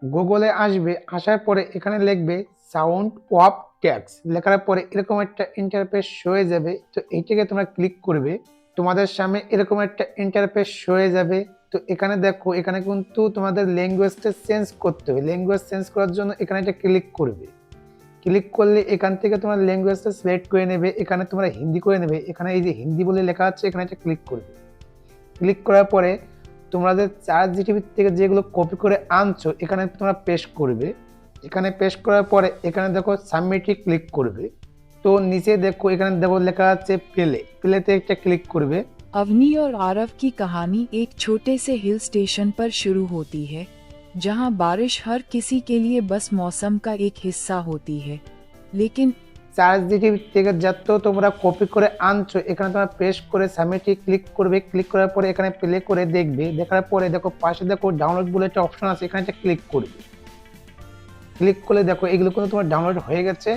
গুগলে আসবে, আসার পরে এখানে লিখবে সাউন্ড অফ টেক্সট, লেখার পরে এরকম একটা ইন্টারফেস হয়ে যাবে। তো এইটাকে তোমরা ক্লিক করবে, তোমাদের সামনে এরকম একটা ইন্টারফেস হয়ে যাবে। তো এখানে দেখো, এখানে কিন্তু তোমাদের ল্যাঙ্গুয়েজটা চেঞ্জ করতে হবে। ল্যাঙ্গুয়েজ চেঞ্জ করার জন্য এখানে একটা ক্লিক করবে। ক্লিক করলে এখান থেকে তোমার ল্যাঙ্গুয়েজটা সিলেক্ট করে নেবে, এখানে তোমরা হিন্দি করে নেবে। এখানে এই যে হিন্দি বলে লেখা আছে, এখানে একটা ক্লিক করবে। ক্লিক করার পরে তোমাদের চ্যাট জিটিপি থেকে যেগুলো কপি করে আনছো এখানে তোমরা পেস্ট করবে। এখানে পেস্ট করার পরে এখানে দেখো সাবমিটে ক্লিক করবে। তো নিচে দেখো এখানে দেখো লেখা আছে প্লে, প্লেতে একটা ক্লিক করবে। अवनी और आरव की कहानी एक छोटे से हिल स्टेशन पर शुरू होती है, जहां बारिश हर किसी के लिए बस मौसम का एक हिस्सा होती है, लेकिन চ্যাট জিটিপি থেকে যত তোমরা কপি করে আনছো এখানে তোমরা পেস্ট করে সাবমিটে ক্লিক করবে। ক্লিক করার পরে এখানে প্লে করে দেখবে। দেখার পরে দেখো পাশে দেখো ডাউনলোড বলে একটা অপশন আছে, এখানে একটা ক্লিক করবে। ক্লিক করলে দেখো এগুলো কিন্তু তোমার ডাউনলোড হয়ে গেছে।